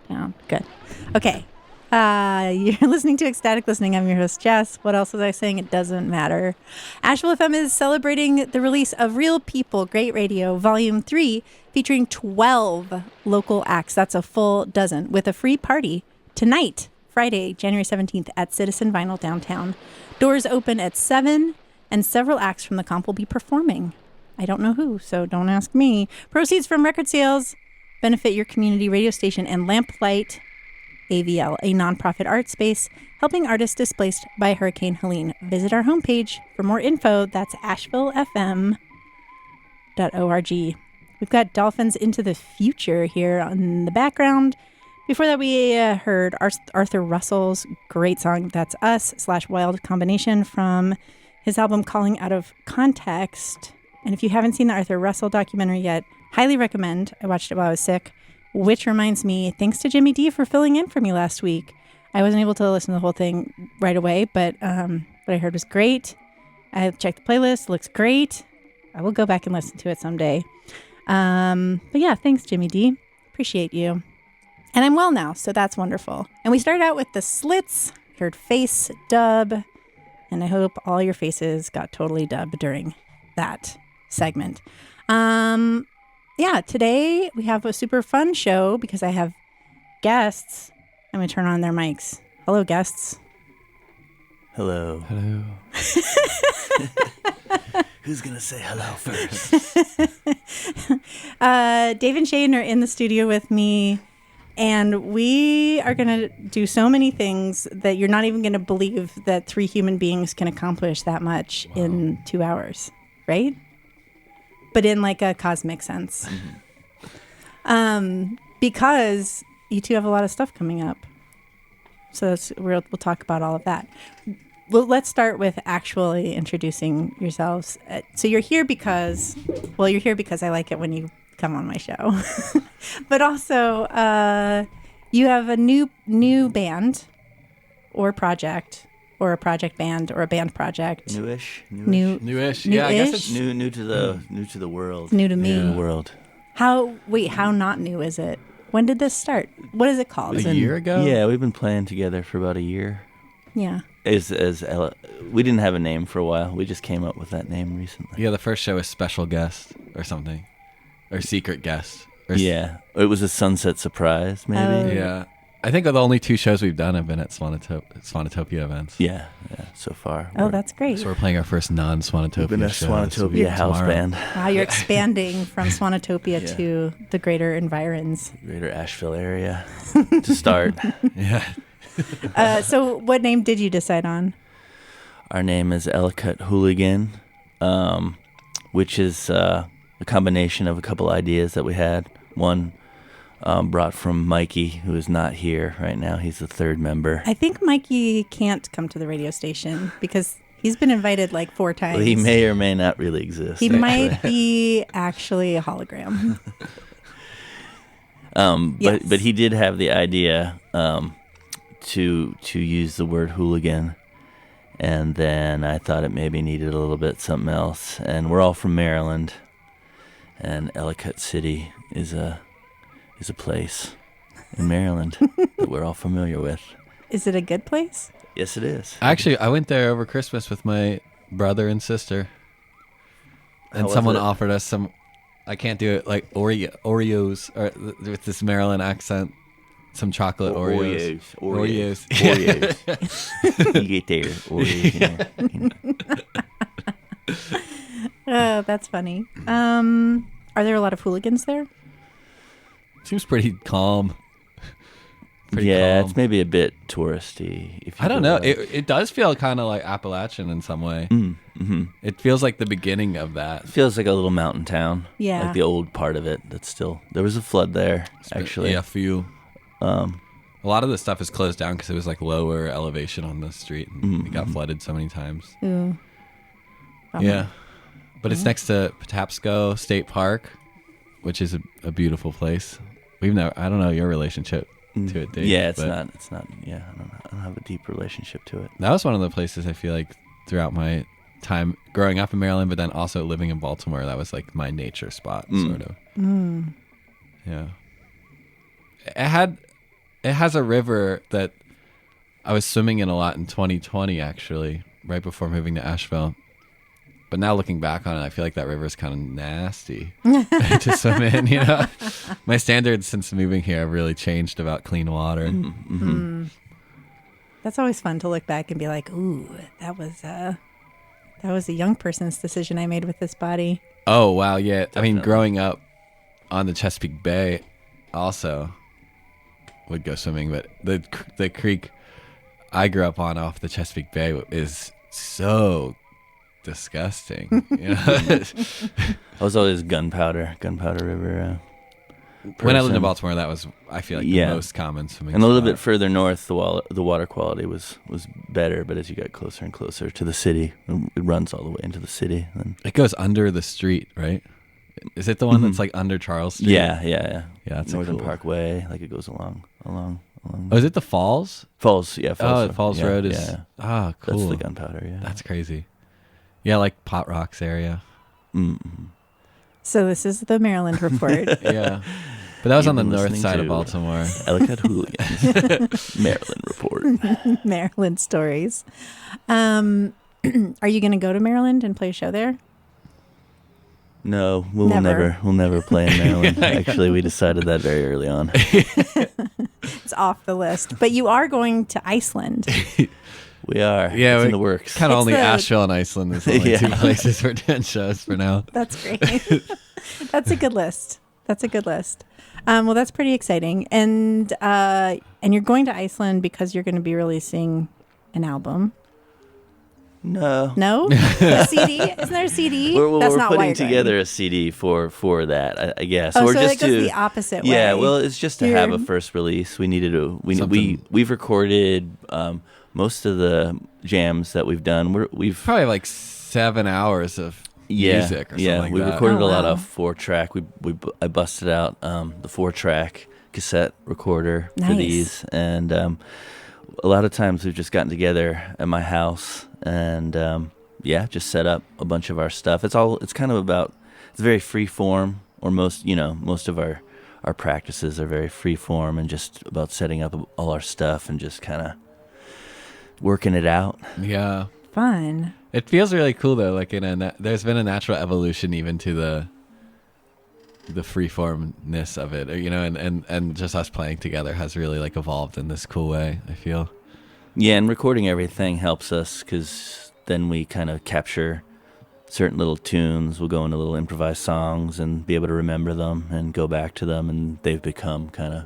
Down. Good. Okay. You're listening to Ecstatic Listening. I'm your host, Jess. What else was I saying? It doesn't matter. Asheville FM is celebrating the release of Real People, Great Radio, Volume 3, featuring 12 local acts. That's a full dozen, with a free party tonight, Friday, January 17th, at Citizen Vinyl downtown. Doors open at 7, and several acts from the comp will be performing. I don't know who, so don't ask me. Proceeds from record sales benefit your community radio station and Lamplight AVL, a nonprofit art space helping artists displaced by Hurricane Helene. Visit our homepage for more info. That's ashevillefm.org. We've got Dolphins Into the Future here in the background. Before that, we heard Arthur Russell's great song, That's Us / Wild Combination, from his album Calling Out of Context. And if you haven't seen the Arthur Russell documentary yet, highly recommend. I watched it while I was sick, which reminds me, thanks to Jimmy D for filling in for me last week. I wasn't able to listen to the whole thing right away, but what I heard was great. I checked the playlist. Looks great. I will go back and listen to it someday. But yeah, thanks, Jimmy D. Appreciate you. And I'm well now, so that's wonderful. And we started out with the Slits, heard Face Dub, and I hope all your faces got totally dubbed during that segment. Yeah, today we have a super fun show because I have guests. I'm going to turn on their mics. Hello, guests. Hello. Hello. Who's going to say hello first? Dave and Shane are in the studio with me, and we are going to do so many things that you're not even going to believe that 3 human beings can accomplish that much in 2 hours, right? But in like a cosmic sense. Mm-hmm. Because you two have a lot of stuff coming up. So we'll talk about all of that. Well, let's start with actually introducing yourselves. So you're here because I like it when you come on my show. But also, you have a new band or project, or a project band, or a band project. Newish. Yeah, I guess it's new to the world. New to me. New to the world. How not new is it? When did this start? What is it called? a year ago. Yeah, we've been playing together for about a year. Yeah. We didn't have a name for a while. We just came up with that name recently. Yeah, the first show was Special Guest or something, or Secret Guest. Yeah, it was a sunset surprise, maybe. Yeah. I think the only 2 shows we've done have been at Swanatopia events. Yeah, so far. Oh, that's great. So we're playing our first non-Swanatopia We've been a show Swanatopia house tomorrow. band. Wow, you're expanding from Swanatopia to the greater environs. Greater Asheville area to start. Yeah. So what name did you decide on? Our name is Ellicott Hooligan, which is a combination of a couple ideas that we had. One brought from Mikey, who is not here right now. He's the 3rd member. I think Mikey can't come to the radio station because he's been invited like 4 times. Well, he may or may not really exist. He might be actually a hologram. Yes. But he did have the idea to use the word hooligan, and then I thought it maybe needed a little bit something else. And we're all from Maryland, and Ellicott City is a place in Maryland that we're all familiar with. Is it a good place? Yes, it is. Actually, I went there over Christmas with my brother and sister, and was someone it? offered us some. I can't do it like Oreos or with this Maryland accent. Some chocolate Oreos. Oreos. You get there. Oreos. Oh, that's funny. Are there a lot of hooligans there? Seems pretty calm. Calm. It's maybe a bit touristy. I don't know. It does feel kind of like Appalachian in some way. Mm-hmm. It feels like the beginning of that. It feels like a little mountain town. Yeah. Like the old part of it. That's still. There was a flood there, actually. Yeah, a few. A lot of the stuff is closed down because it was like lower elevation on the street, and it got flooded so many times. Ooh. Yeah, but it's next to Patapsco State Park, which is a beautiful place. I don't know your relationship to it, Dave. Yeah, it's not. Yeah, I don't have a deep relationship to it. That was one of the places I feel like throughout my time growing up in Maryland, but then also living in Baltimore, that was like my nature spot, sort of. Mm. Yeah. It has a river that I was swimming in a lot in 2020, actually, right before moving to Asheville. But now looking back on it, I feel like that river is kind of nasty to swim in. You know, my standards since moving here have really changed about clean water. Mm-hmm. That's always fun to look back and be like, "Ooh, that was a young person's decision I made with this body." Oh wow, yeah. Definitely. I mean, growing up on the Chesapeake Bay, also would go swimming, but the creek I grew up on off the Chesapeake Bay is so disgusting. You know? I was always Gunpowder River. When I lived in person. Baltimore, that was, I feel like, the most common swimming And a little spot. bit further north, the water quality was better. But as you got closer and closer to the city, it runs all the way into the city. And It goes under the street, right? Is it the one that's like under Charles Street? yeah. Yeah, that's Northern cool. Parkway, like it goes along. Oh, is it the Falls? Falls, yeah. Oh, Falls yeah, Road is. Yeah. Ah, cool. That's the Gunpowder, yeah. That's crazy. Yeah, like Pot Rocks area. Mm-hmm. So this is the Maryland report. Yeah. But that was on the You've been north listening side of to Baltimore. Ellicott Hooligans, Maryland report. Maryland stories. Are you going to go to Maryland and play a show there? No, we'll Never. never play in Maryland. Actually, we decided that very early on. It's off the list. But you are going to Iceland. We are. Yeah, it's in the works. Kind of It's only the- Asheville and Iceland is the only Yeah. two places we're doing shows for now. That's great. That's a good list. Well, that's pretty exciting. And you're going to Iceland because you're going to be releasing an album. No. No? A CD? Isn't there a CD? We're That's we're not why putting you're going. together a CD for that, I guess. Oh, or so just it goes to the opposite way. Yeah, well, it's just to have a You're- first release. We needed to. Something. We've recorded most of the jams that we've done. We've Probably like 7 hours of music or something like we that. recorded Oh, a lot wow. of 4-track. I busted out the 4-track cassette recorder for Nice. these, and a lot of times we've just gotten together at my house and just set up a bunch of our stuff. It's very free form, or most of our practices are very free form and just about setting up all our stuff and just kind of working it out. Yeah. Fun. It feels really cool though. Like there's been a natural evolution even to the freeformness of it, and just us playing together has really like evolved in this cool way, I feel. Yeah, and recording everything helps us because then we kind of capture certain little tunes. We'll go into little improvised songs and be able to remember them and go back to them, and they've become kind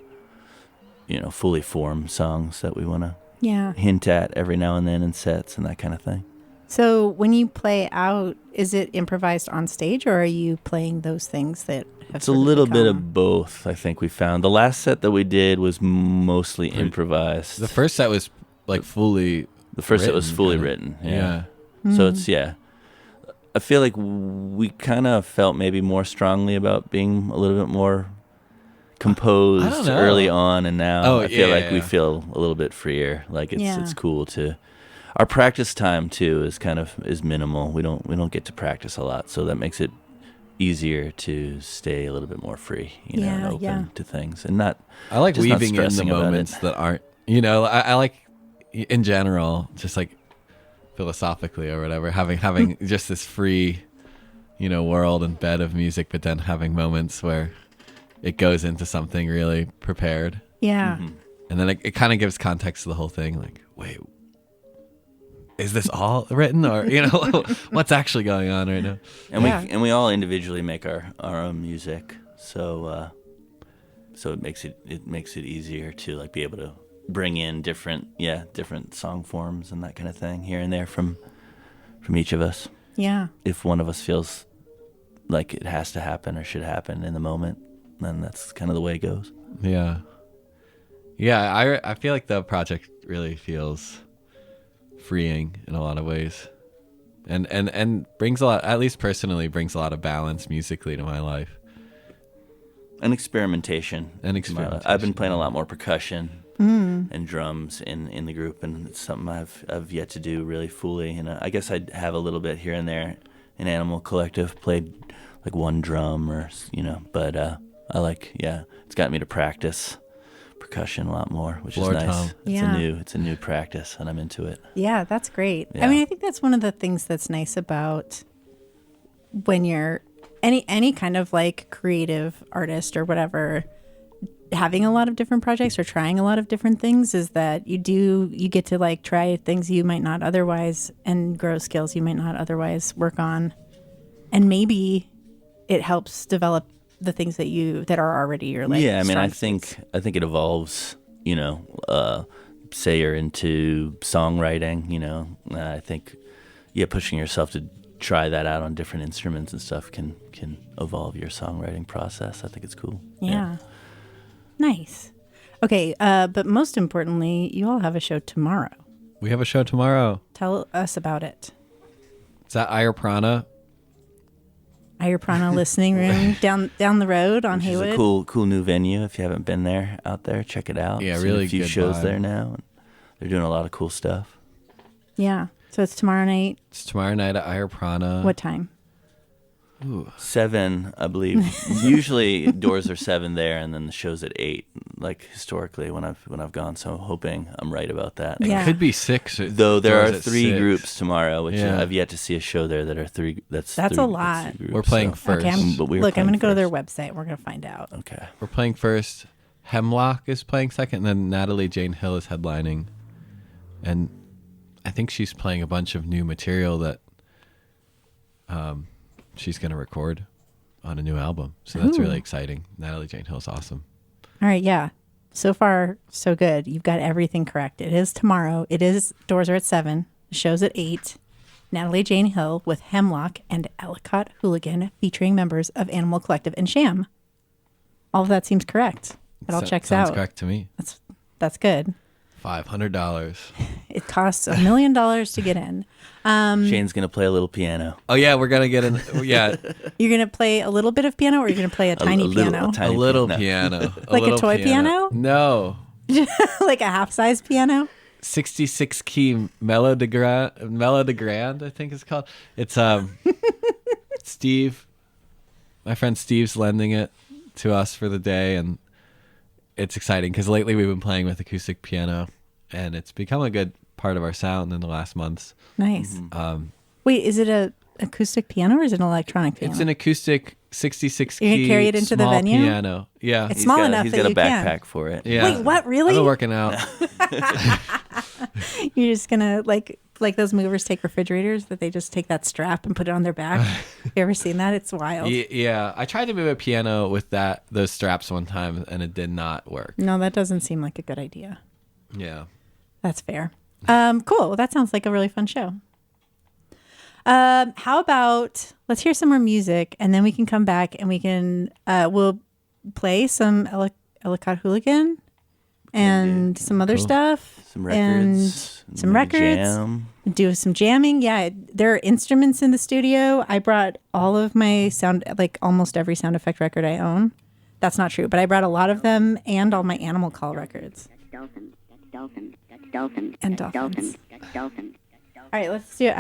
of, fully formed songs that we want to Yeah. hint at every now and then in sets and that kind of thing. So when you play out, is it improvised on stage, or are you playing those things that have It's a sort of little bit become- of both, I think we found. The last set that we did was mostly improvised. The first set was like fully. The first set was written, fully kinda. written. Yeah. So it's, I feel like we kind of felt maybe more strongly about being a little bit more composed I don't know. early on, and now Oh, I feel like yeah. we feel a little bit freer. Like Yeah. it's cool to. Our practice time too is minimal. We don't get to practice a lot, so that makes it easier to stay a little bit more free, and Yeah, open yeah. to things, and not. I like Just not weaving in the stressing about moments it. that aren't, I like in general, just like philosophically or whatever, having just this free, world and bed of music, but then having moments where it goes into something really prepared. Yeah. Mm-hmm. And then it kind of gives context to the whole thing. Like, wait, is this all written, or what's actually going on right now? And we all individually make our own music, so it makes it easier to like be able to bring in different song forms and that kind of thing here and there from each of us. Yeah. If one of us feels like it has to happen or should happen in the moment, then that's kind of the way it goes. Yeah. Yeah, I feel like the project really feels freeing in a lot of ways. And brings a lot, at least personally, brings a lot of balance musically to my life. And experimentation. I've been playing a lot more percussion and drums in the group, and it's something I've yet to do really fully. And I guess I have a little bit here and there in Animal Collective, played like one drum but I like, it's gotten me to practice percussion a lot more, which Floor is nice. tom. It's a new practice, and I'm into it. Yeah, that's great. Yeah. I mean, I think that's one of the things that's nice about when you're any kind of like creative artist or whatever, having a lot of different projects or trying a lot of different things, is that you get to like try things you might not otherwise and grow skills you might not otherwise work on. And maybe it helps develop the things that are already your like. Yeah, I mean, I strong think suits. it evolves. Say you're into songwriting. I think pushing yourself to try that out on different instruments and stuff can evolve your songwriting process. I think it's cool. Yeah. Nice. Okay, but most importantly, you all have a show tomorrow. We have a show tomorrow. Tell us about it. It's at Ayurprana. Ayurprana listening room down the road on Which Haywood. is a cool new venue. If you haven't been there, out there, check it out. Yeah, Seen really a few good shows vibe. there now. And they're doing a lot of cool stuff. Yeah. So it's tomorrow night. It's tomorrow night at Ayurprana. What time? 7, I believe. Usually doors are 7 there, and then the show's at 8. Like historically, when I've gone, so I'm hoping I'm right about that. Yeah. It could be 6. Though there are Doors at 3 6. groups tomorrow, which Yeah. I've yet to see a show there that are 3. That's That's three, a lot. 3 groups, We're playing so- first. Okay, But we're look, I'm going playing to go to their first. website. We're going to find out. Okay. We're playing first. Hemlock is playing second, and then Natalie Jane Hill is headlining. And I think she's playing a bunch of new material that she's going to record on a new album. So that's Ooh. really exciting. Natalie Jane Hill's awesome. All right, yeah. So far, so good. You've got everything correct. It is tomorrow. Doors are at 7. The show's at 8. Natalie Jane Hill with Hemlock and Ellicott Hooligan featuring members of Animal Collective and Sham. All of that seems correct. It all checks Sounds out. correct to me. That's good. $500. It costs $1 million to get in. Shane's gonna play a little piano. Oh yeah, we're gonna get in. Yeah, You're going to play a little bit of piano, or you're going to play a tiny little- piano? tiny a little piano. piano. Like a little toy piano? No. Like a half-size piano? 66 key Mellow de Grand, I think it's called. It's Steve. My friend Steve's lending it to us for the day, and it's exciting because lately we've been playing with acoustic piano, and it's become a good part of our sound in the last months. Nice. Wait, is it a acoustic piano or is it an electronic piano? It's an acoustic 66 You're key gonna carry it into the small venue? piano. Yeah. It's He's small got, enough he's that got a you can. backpack for it. Yeah. Wait, what? Really? I've been working out. You're just gonna like those movers take refrigerators that they just take that strap and put it on their back. You ever seen that? It's wild. Yeah, I tried to move a piano with those straps one time, and it did not work. No, that doesn't seem like a good idea. Yeah. That's fair. Cool. Well, that sounds like a really fun show. How about let's hear some more music, and then we can come back and we can we'll play some Ellicott Hooligan and some other Cool. stuff. Some records. And some maybe records. Jam. Do some jamming. Yeah, there are instruments in the studio. I brought all of my like almost every sound effect record I own. That's not true, but I brought a lot of them and all my Animal Call records. And dolphins. All right, let's do.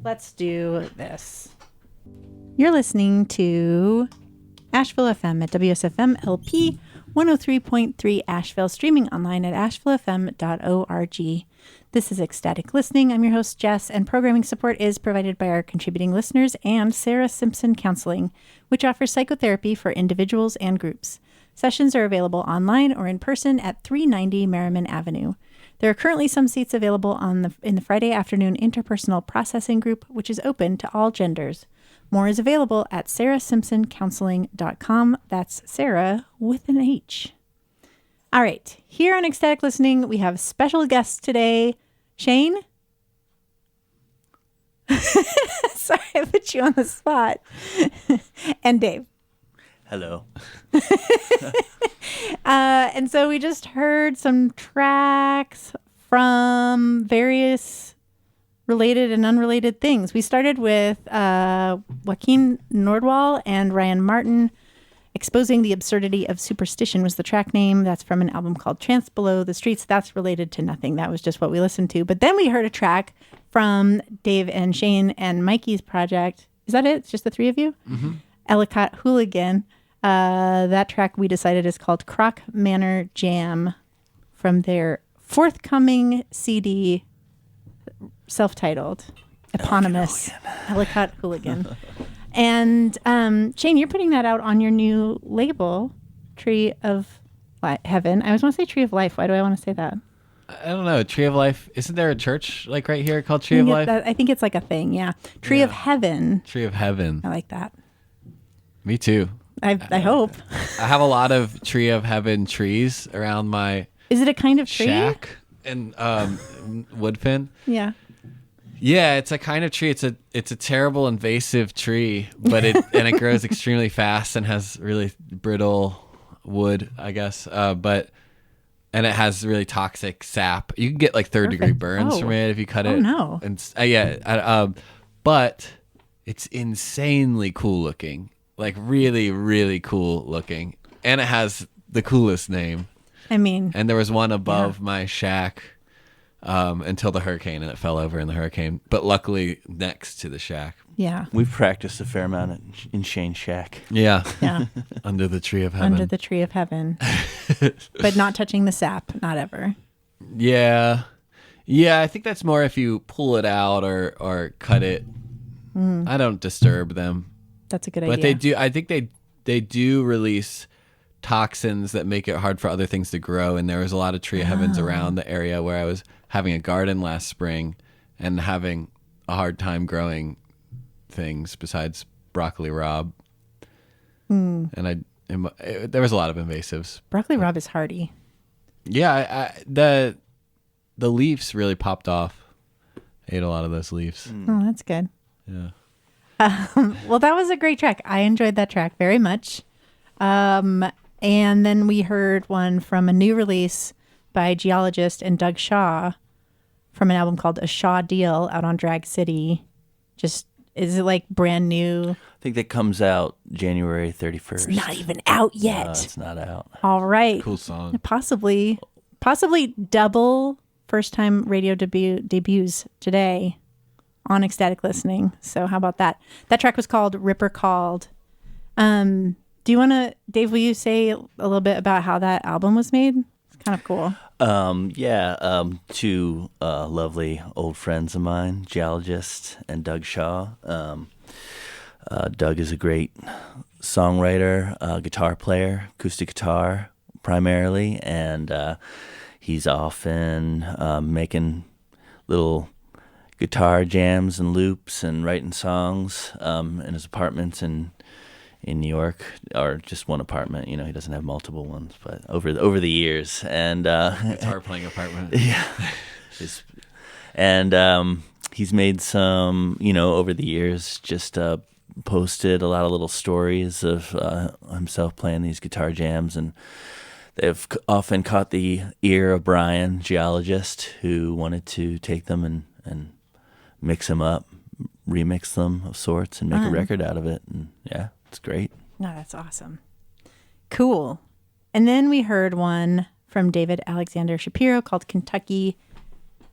Let's do this. You're listening to Asheville FM at WSFM LP 103.3 Asheville, streaming online at ashevillefm.org. This is Ecstatic Listening. I'm your host, Jess, and programming support is provided by our contributing listeners and Sarah Simpson Counseling, which offers psychotherapy for individuals and groups. Sessions are available online or in person at 390 Merriman Avenue. There are currently some seats available in the Friday afternoon interpersonal processing group, which is open to all genders. More is available at sarahsimpsoncounseling.com. That's Sarah with an H. All right. Here on Ecstatic Listening, we have special guests today. Shane? Sorry, I put you on the spot. And Dave. Hello. And so we just heard some tracks from various related and unrelated things. We started with Joaquin Nordwall and Ryan Martin. Exposing the Absurdity of Superstition was the track name. That's from an album called Trance Below the Streets. That's related to nothing. That was just what we listened to. But then we heard a track from Dave and Shane and Mikey's project. Is that it? It's just the three of you? Mm-hmm. Ellicott Hooligan. That track we decided is called Croc Manor Jam from their forthcoming CD, self-titled, eponymous, Ellicott Hooligan. And Shane, you're putting that out on your new label, Tree of Heaven. I always want to say Tree of Life. Why do I want to say that? I don't know. Tree of Life. Isn't there a church like right here called Tree of Life? I think it's like a thing. Yeah. Tree of Heaven. Tree of Heaven. I like that. Me too. I hope. I have a lot of Tree of Heaven trees around my Is it a kind of tree? shack and Woodpin. Yeah. Yeah, it's a kind of tree. It's a terrible invasive tree, but it grows extremely fast and has really brittle wood, I guess. And it has really toxic sap. You can get like third-degree burns from it if you cut it. Oh no! And but it's insanely cool looking, like really, really cool looking, and it has the coolest name. I mean, and there was one above my shack until the hurricane, and it fell over in the hurricane. But luckily, next to the shack. Yeah. We've practiced a fair amount in Shane's shack. Yeah. Yeah. Under the Tree of Heaven. Under the Tree of Heaven. But not touching the sap, not ever. Yeah. Yeah, I think that's more if you pull it out or cut it. I don't disturb them. That's a good But idea. they do. I think they do release toxins that make it hard for other things to grow. And there was a lot of Tree of Heavens around the area where I was having a garden last spring and having a hard time growing things besides broccoli rabe. And there was a lot of invasives. Broccoli rabe is hardy. Yeah, the leaves really popped off. Ate a lot of those leaves. Oh, that's good. Yeah. Well, that was a great track. I enjoyed that track very much. And then we heard one from a new release by Geologist and Doug Shaw from an album called A Shaw Deal out on Drag City. Is it like brand new? I think that comes out January 31st. It's not even out yet. No, it's not out. All right. Cool song. Possibly double first-time radio debuts today on Ecstatic Listening. So how about that? That track was called Ripper Called. Do you want to, Dave, will you say a little bit about how that album was made? It's kind of cool. Two lovely old friends of mine, Geologist and Doug Shaw. Doug is a great songwriter, guitar player, acoustic guitar primarily, and he's often making little guitar jams and loops and writing songs in his apartments in New York, or just one apartment. You know, he doesn't have multiple ones, but over the years, and Guitar playing apartment. yeah, and he's made some, over the years, just posted a lot of little stories of himself playing these guitar jams, and they've often caught the ear of Brian, Geologist, who wanted to take them and mix them up, remix them of sorts, and make a record out of it. And yeah, it's great. No, that's awesome. Cool. And then we heard one from David Alexander Shapiro called Kentucky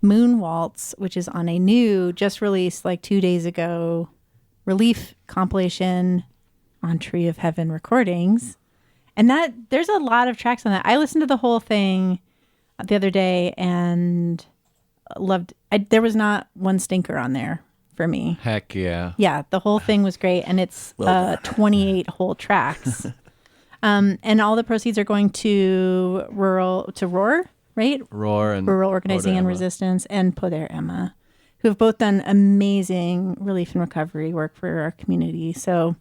Moon Waltz, which is on a new, just released like 2 days ago, Relief compilation on Tree of Heaven Recordings. And there's a lot of tracks on that. I listened to the whole thing the other day and loved. There was not one stinker on there for me. Heck yeah. Yeah, the whole thing was great, and it's 28 whole tracks. And all the proceeds are going to ROAR, right? Roar and Rural Organizing and Resistance, and Poder Emma, who have both done amazing relief and recovery work for our community. So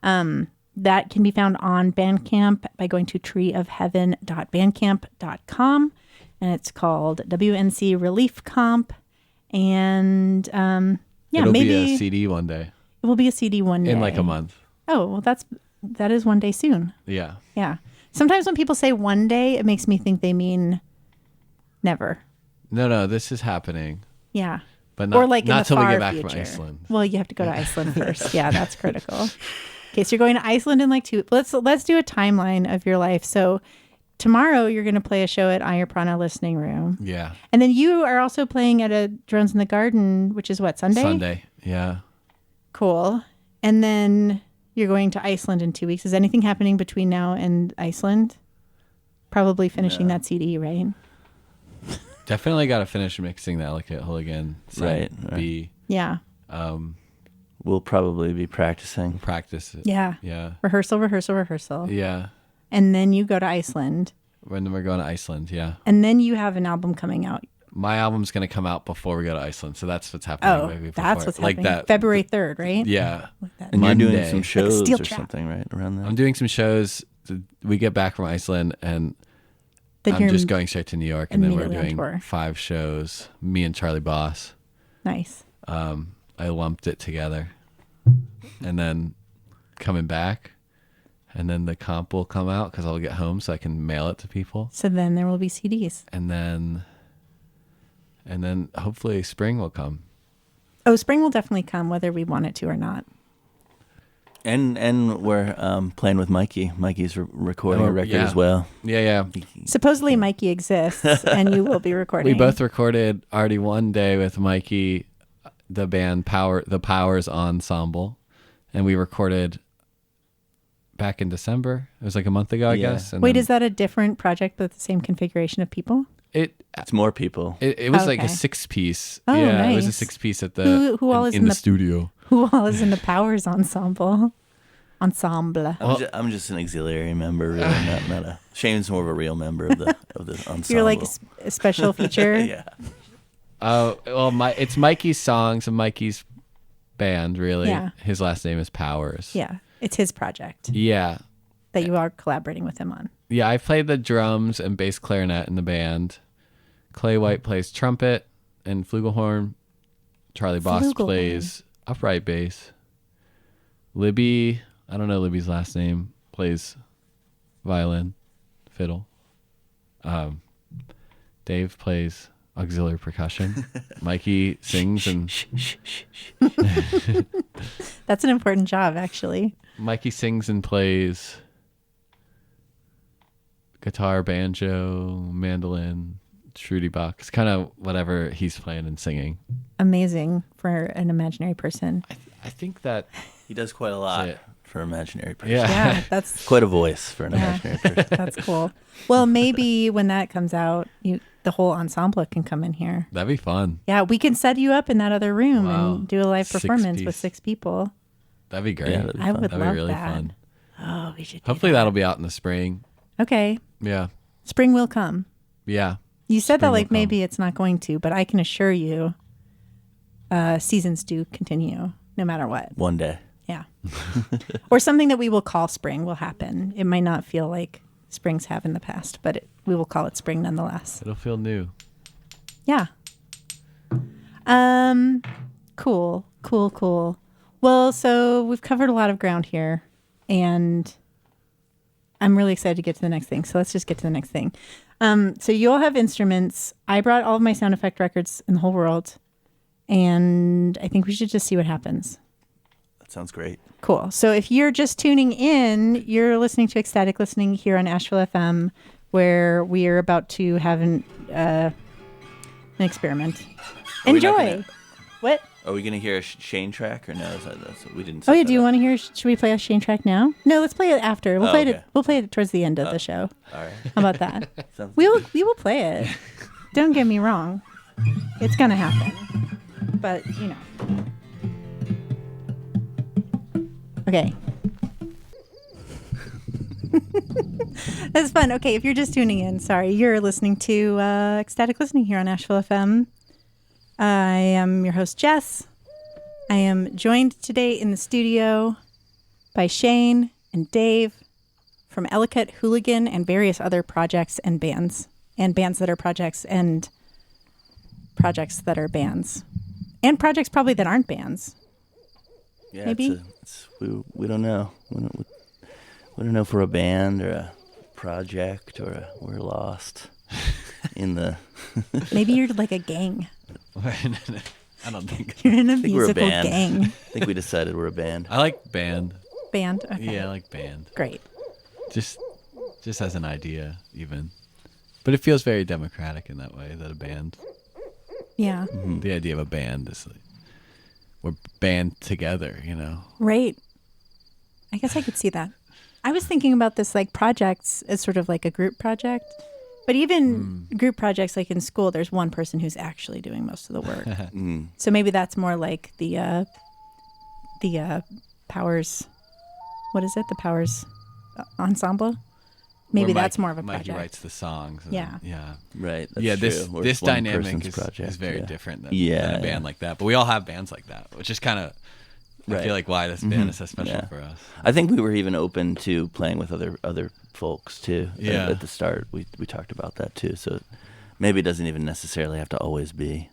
that can be found on Bandcamp by going to treeofheaven.bandcamp.com, and it's called WNC Relief Comp. And it'll maybe be a CD one day. It will be a CD one day. In like a month. Oh, well, that is one day soon. Yeah. Yeah. Sometimes when people say one day, it makes me think they mean never. No, this is happening. Yeah. But not, or like not in the till far we get back future. from Iceland. Well, you have to go to Iceland first. Yeah, that's critical. Okay, so you're going to Iceland in like 2. Let's do a timeline of your life. So tomorrow you're going to play a show at Ayurprana Listening Room. Yeah. And then you are also playing at a Drones in the Garden, which is what, Sunday? Sunday. Yeah. Cool. And then You're going to Iceland in 2 weeks. Is anything happening between now and Iceland? Probably finishing that CD, right? Definitely got to finish mixing the Ellicott Hooligan side Right. B. Yeah. We'll probably be practicing. Practice it. Yeah. Yeah. Rehearsal. Yeah. And then you go to Iceland. When we're going to Iceland, yeah. And then you have an album coming out. My album's going to come out before we go to Iceland, so that's what's happening. Oh, maybe before. that's what's like happening. That, February 3rd, right? Yeah. Like that. And Monday. you're doing some shows steel or trap. something, right? Around that. I'm doing some shows. We get back from Iceland, and Then I'm you're just going straight to New York, and then we're immediately on doing tour. 5 shows. Me and Charlie Boss. Nice. I lumped it together, and then coming back, and then the comp will come out because I'll get home so I can mail it to people, So then there will be CDs. and then hopefully spring will come. Oh, spring will definitely come whether we want it to or not. And we're playing with Mikey. Mikey's recording Oh, a record yeah. as well. Yeah. Supposedly Mikey exists and you will be recording. We both recorded already one day with Mikey, the band the Powers Ensemble, and we recorded back in December. It was like a month ago, I Yeah. guess. And Wait, then is that a different project but the same configuration of people? It's more people. It was like a Okay. 6-piece. Oh, yeah, it was a nice. 6-piece at the Who all is in the the- studio. Who all is in the Powers Ensemble? Ensemble. I'm just an auxiliary member, really. Not a. Shane's more of a real member of the ensemble. You're like a special feature? Yeah. Oh well, it's Mikey's songs and Mikey's band. Really, Yeah. His last name is Powers. Yeah. It's his project Yeah. that you are collaborating with him on. Yeah, I played the drums and bass clarinet in the band. Clay White plays trumpet and flugelhorn. Charlie Boss Flugelhorn. plays upright bass. Libby, I don't know Libby's last name, plays violin, fiddle. Dave plays auxiliary percussion. Mikey sings and That's an important job, actually. Mikey sings and plays guitar, banjo, mandolin, Shruti box, kind of whatever he's playing and singing. Amazing for an imaginary person. I think that He does quite a lot Yeah. for an imaginary person. Yeah, that's Quite a voice for an Yeah. imaginary person. that's cool. Well, maybe when that comes out, the whole ensemble can come in here. that'd be fun. Yeah, we can set you up in that other room Wow. and do a live performance with 6-piece. 6 people. That'd be great. Yeah, that'd be I fun. would That'd love be really that. fun. Oh, we should. Do Hopefully that. that'll be out in the spring. Okay. Yeah. Spring will come. Yeah. You said Spring that will like come. maybe it's not going to, but I can assure you, seasons do continue no matter what. One day. Yeah. Or something that we will call spring will happen. It might not feel like springs have in the past, but we will call it spring nonetheless. It'll feel new. Yeah. Cool. Well, so we've covered a lot of ground here, and I'm really excited to get to the next thing. So let's just get to the next thing. So you all have instruments. I brought all of my sound effect records in the whole world, and I think we should just see what happens. That sounds great. Cool. So if you're just tuning in, you're listening to Ecstatic Listening here on Asheville FM, where we are about to have an experiment. Are we not Enjoy. gonna- What? Are we going to hear a Shane track or no? We didn't. Oh set yeah. that Do you up. want to hear? Should we play a Shane track now? No, let's play it after. We'll Oh, play it. okay. We'll play it towards the end of the show. All right. How about that? Sounds We will play it. Don't get me wrong. It's gonna happen. But you know. Okay. That's fun. Okay, if you're just tuning in, sorry, you're listening to Ecstatic Listening here on Asheville FM. I am your host, Jess. I am joined today in the studio by Shane and Dave from Ellicott, Hooligan, and various other projects and bands that are projects and projects that are bands, and projects probably that aren't bands. Yeah, Maybe? we don't know. We don't know if we're a band or a project or we're lost in the. Maybe you're like a gang. I don't think. You're in a think we're a musical band. gang. I think we decided we're a band. I like band. Band. Okay. Yeah, I like band. Great. Just as an idea, even. But it feels very democratic in that way, that a band. Yeah. The idea of a band is like, we're band together, you know? Right. I guess I could see that. I was thinking about this like projects as sort of like a group project. But even group projects like in school, there's one person who's actually doing most of the work. So maybe that's more like the Powers, what is it? The Powers ensemble? Maybe that's more of a project. Mikey writes the songs. Yeah. Yeah. Right. That's Yeah, true. Or this it's one dynamic person's project, is very yeah. different than Yeah, a band like that. But we all have bands like that, which is kind of, I feel like why this band is so special for us. I think we were even open to playing with other folks too. Yeah. At the start, we talked about that too. So maybe it doesn't even necessarily have to always be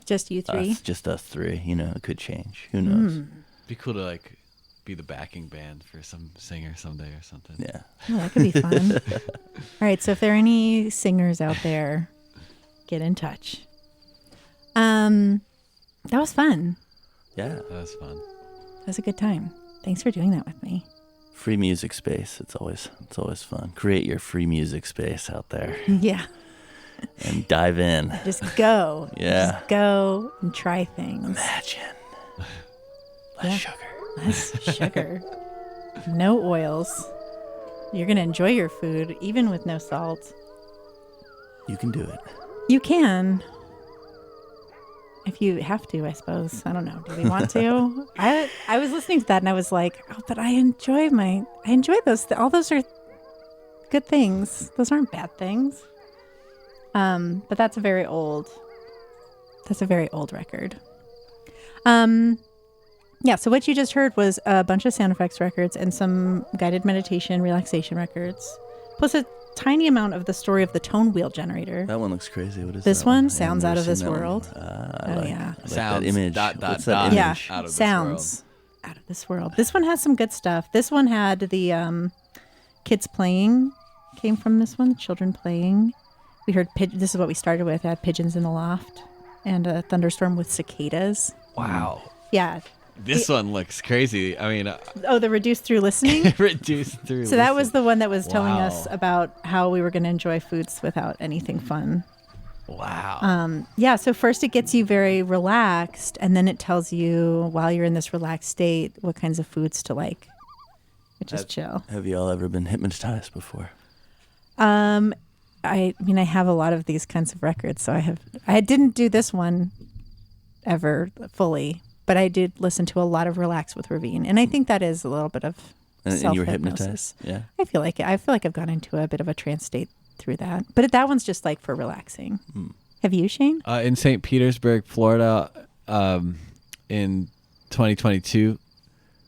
Just you three? just us three. You know, it could change. Who knows? Be cool to like be the backing band for some singer someday or something. Yeah. Oh, that could be fun. All right, so if there are any singers out there, get in touch. That was fun. Yeah. That was fun. That was a good time. Thanks for doing that with me. Free music space. It's always fun. Create your free music space out there Yeah. and dive in. Just go. Yeah. Just go and try things. Imagine. Less sugar. Less sugar. No oils. You're going to enjoy your food, even with no salt. You can do it. You can. If you have to, I suppose. I don't know. Do we want to? I was listening to that and I was like, oh, but I enjoy those. All those are good things. Those aren't bad things. But that's a very old record. Yeah, so what you just heard was a bunch of sound effects records and some guided meditation, relaxation records, plus a tiny amount of the story of the tone wheel generator. That one looks crazy. What is This that one? I Sounds haven't Out of never This seen that one. World. I like Sounds, that image. dot, What's dot, that Yeah, image? Out of this sounds out of this world. This one has some good stuff. This one had the kids playing, came from this one, children playing. We heard, this is what we started with, had pigeons in the loft and a thunderstorm with cicadas. Wow. Yeah. This one looks crazy. I mean, Oh, the reduced through listening? reduced through. So that was the one that was telling Wow. us about how we were going to enjoy foods without anything fun. Wow. Yeah, so first it gets you very relaxed, and then it tells you while you're in this relaxed state what kinds of foods to like, which is chill. Have you all ever been hypnotized before? I mean, I have a lot of these kinds of records, so I didn't do this one ever fully, but I did listen to a lot of Relax with Ravine, and I think that is a little bit of And you were self-hypnosis. hypnotized? Yeah. I feel like it. I feel like I've gone into a bit of a trance state through that, but that one's just like for relaxing. Have you, Shane? In St. Petersburg, Florida, in 2022,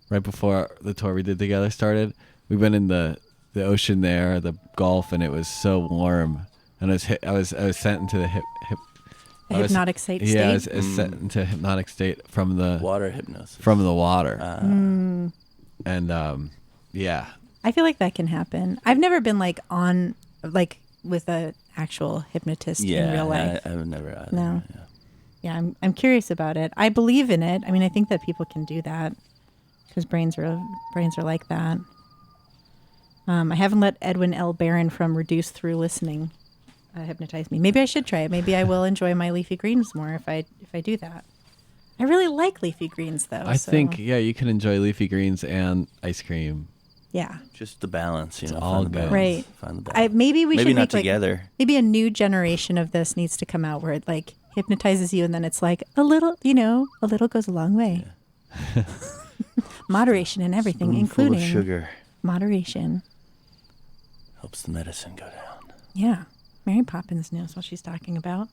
right before the tour we did together started, we went in the ocean there, the Gulf, and it was so warm. And I was sent into the Hypnotic state. Yeah, I was sent into a hypnotic state from the Water hypnosis. from the water. And yeah, I feel like that can happen. I've never been like on like with an actual hypnotist in real life. I've never either. No. Yeah. Yeah, I'm curious about it. I believe in it. I mean, I think that people can do that because brains are like that. I haven't let Edwin L. Barron from Reduced Through Listening hypnotize me. Maybe I should try it. Maybe I will enjoy my leafy greens more if I do that. I really like leafy greens, though. I think you can enjoy leafy greens and ice cream. Yeah. Just the balance, It's find all the good. balance. Right. Find the balance. Maybe we should Maybe not make, like, together. maybe a new generation of this needs to come out where it like hypnotizes you and then it's like a little goes a long way. Moderation in everything, Spoonful including of sugar moderation. helps the medicine go down. Yeah. Mary Poppins knows what she's talking about.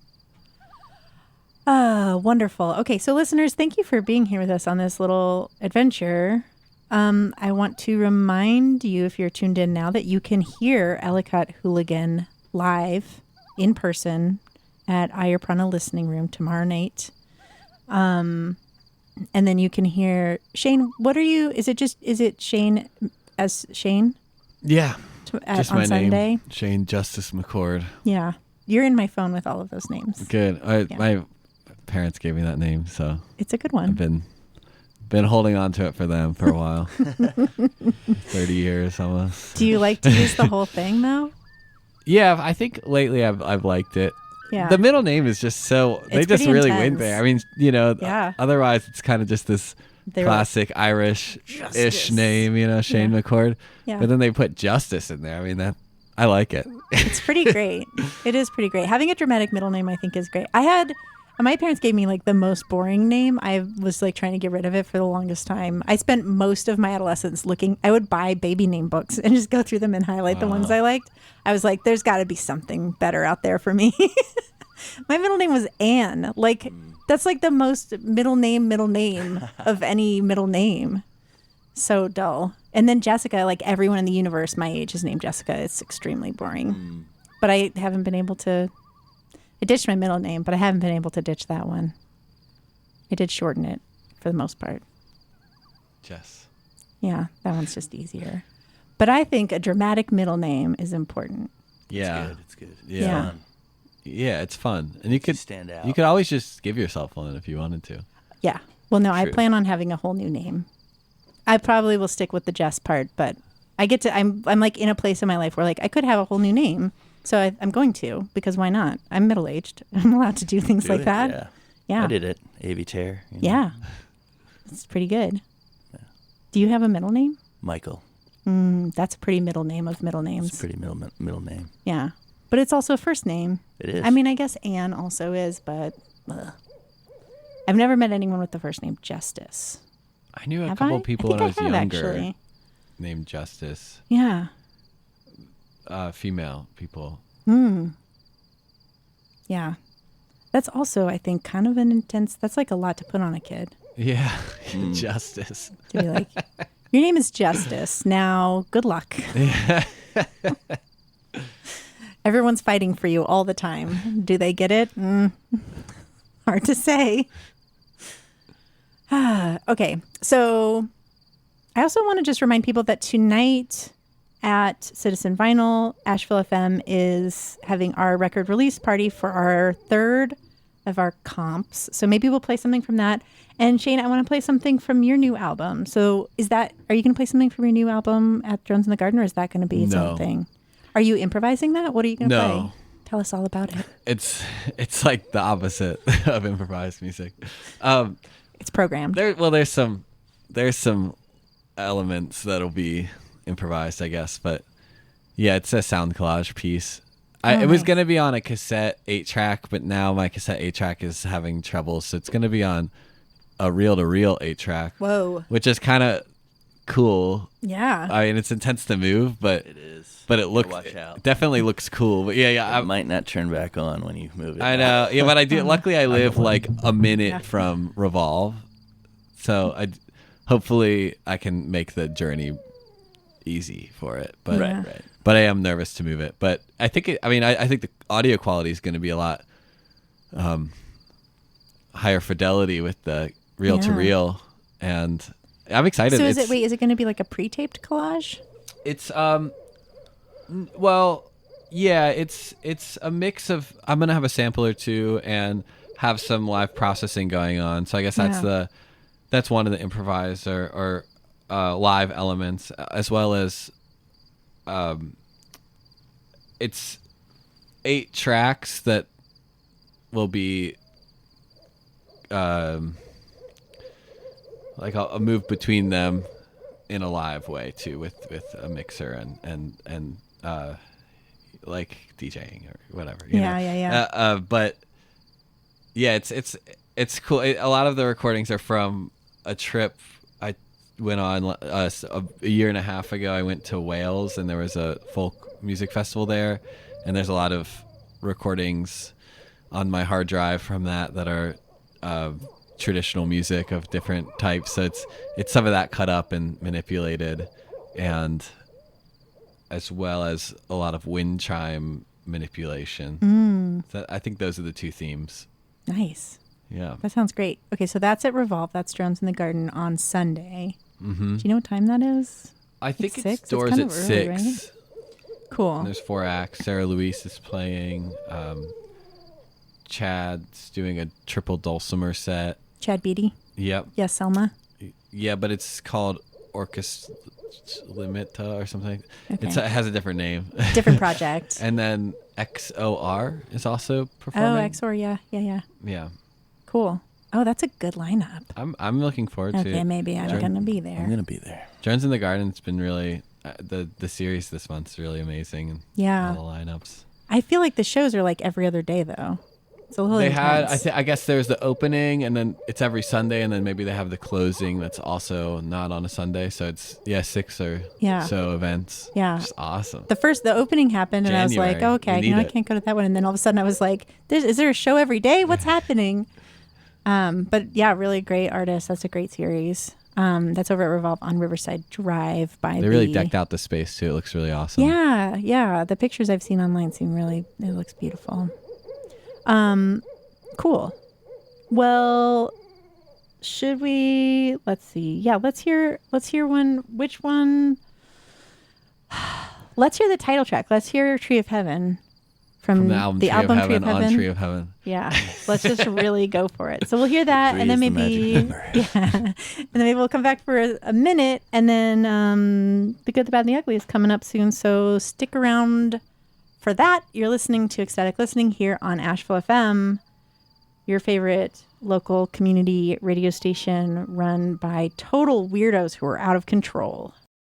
Wonderful. Okay, so listeners, thank you for being here with us on this little adventure. I want to remind you, if you're tuned in now, that you can hear Ellicott Hooligan live in person at Ayurprana Listening Room tomorrow night. And then you can hear Shane. Is it Shane as Shane? Yeah, just my on Sunday? name, Shane Justice Mccord. Yeah. You're in my phone with all of those names. Good. My parents gave me that name, so It's a good one. I've been holding on to it for them for a while. 30 years almost. Do you like to use the whole thing though? Yeah, I think lately I've liked it. Yeah. The middle name is just so they just pretty really intense. went there. I mean, Yeah. otherwise it's kind of just this They were classic Irish-ish Justice. name, Shane McCord. Yeah. But then they put Justice in there. I mean, I like it. It's pretty great. It is pretty great. Having a dramatic middle name, I think, is great. My parents gave me like the most boring name. I was like trying to get rid of it for the longest time. I spent most of my adolescence I would buy baby name books and just go through them and highlight the ones I liked. I was like, there's got to be something better out there for me. My middle name was Anne. Like, that's like the most middle name of any middle name. So dull. And then Jessica, like everyone in the universe my age is named Jessica. It's extremely boring. But I haven't been able to. I ditched my middle name, but I haven't been able to ditch that one. I did shorten it for the most part. Jess. Yeah, that one's just easier. But I think a dramatic middle name is important. Yeah. It's good. Yeah. Yeah, it's fun. And you could stand out. You could always just give yourself one if you wanted to. Yeah. Well, no, I True. plan on having a whole new name. I probably will stick with the Jess part, but I'm like in a place in my life where like I could have a whole new name. So I'm going to, because why not? I'm middle-aged. I'm allowed to do things like that. Yeah. Yeah. I did it. Avey Tare. Yeah. It's pretty good. Yeah. Do you have a middle name? Michael. That's a pretty middle name of middle names. It's a pretty middle name. Yeah. But it's also a first name. It is. I mean, I guess Anne also is, but I've never met anyone with the first name Justice. I knew a Have couple I? people I when I was think I have, younger actually. named Justice. Yeah. Female people. Yeah. That's also, I think, kind of an intense, that's like a lot to put on a kid. Yeah. Justice. To be like, your name is Justice. Now, good luck. Everyone's fighting for you all the time. Do they get it? Hard to say. Okay. So I also want to just remind people that tonight at Citizen Vinyl, Asheville FM is having our record release party for our third of our comps. So maybe we'll play something from that. And Shane, I want to play something from your new album. So are you going to play something from your new album at Drones in the Garden, or is that going to be its own thing? Are you improvising that? What are you going to play? Tell us all about it. It's like the opposite of improvised music. It's programmed. There's some elements that'll be improvised, I guess, but yeah, it's a sound collage piece. It was going to be on a cassette 8-track, but now my cassette 8-track is having trouble, so it's going to be on a reel-to-reel 8-track. Whoa. Which is kind of cool. Yeah. I mean, it's intense to move, but It is. but it looks Watch out. it definitely looks cool. But yeah, I might not turn back on when you move it. I know. Yeah, but I do. Luckily, I live like a minute from Revolve, so hopefully I can make the journey easy for it. But Right. but I am nervous to move it. But I think I think the audio quality is going to be a lot higher fidelity with the reel to reel, and I'm excited. So is it going to be like a pre-taped collage? It's well, yeah, it's a mix of, I'm gonna have a sample or two and have some live processing going on. So I guess that's one of the improvised or live elements, as well as it's 8 tracks that will be like I'll move between them in a live way too, with a mixer and like DJing or whatever. You know? But yeah, it's cool. A lot of the recordings are from a trip I went on a year and a half ago. I went to Wales, and there was a folk music festival there, and there's a lot of recordings on my hard drive from that are traditional music of different types. So it's some of that cut up and manipulated, and as well as a lot of wind chime manipulation. So I think those are the two themes. Nice. Yeah. That sounds great. Okay, so that's at Revolve. That's Drones in the Garden on Sunday. Mm-hmm. Do you know what time that is? I think Like it's 6? doors It's at kind of early, 6. right? Cool. And there's 4 acts. Sarah Louise is playing. Chad's doing a triple dulcimer set. Chad Beatty. Yep. Yes, Selma. Yeah, but it's called Orchestra Limita or something. Okay. It has a different name. Different project. And then XOR is also Oh, performing. XOR, yeah. Yeah. Cool. Oh, that's a good lineup. I'm looking forward to Okay, it. maybe I'm going to be there. I'm gonna be there. Jones in the Garden's been really the series this month's really amazing. And Yeah. all the lineups. I feel like the shows are like every other day, though. It's a little They intense. had I guess there's the opening, and then it's every Sunday, and then maybe they have the closing that's also not on a Sunday. So it's 6 or so events. Yeah. Just awesome. The opening happened, and I was like, January. oh, okay, We need I it. can't go to that one. And then all of a sudden, I was like, is there a show every day? What's happening? But yeah, really great artist. That's a great series. That's over at Revolve on Riverside Drive. They really decked out the space too. It looks really awesome. Yeah. The pictures I've seen online seem it looks beautiful. Cool. Well, should we? Let's see. Yeah, let's hear one. Which one? Let's hear the title track. Let's hear "Tree of Heaven" from the album, the Tree album of Tree of Heaven Heaven. on Tree of Heaven. Yeah, let's just really go for it. So we'll hear that, Three and then is the maybe magic number. and then maybe we'll come back for a minute, and then the Good, the Bad, and the Ugly is coming up soon. So stick around for that. You're listening to Ecstatic Listening here on Asheville FM, your favorite local community radio station run by total weirdos who are out of control.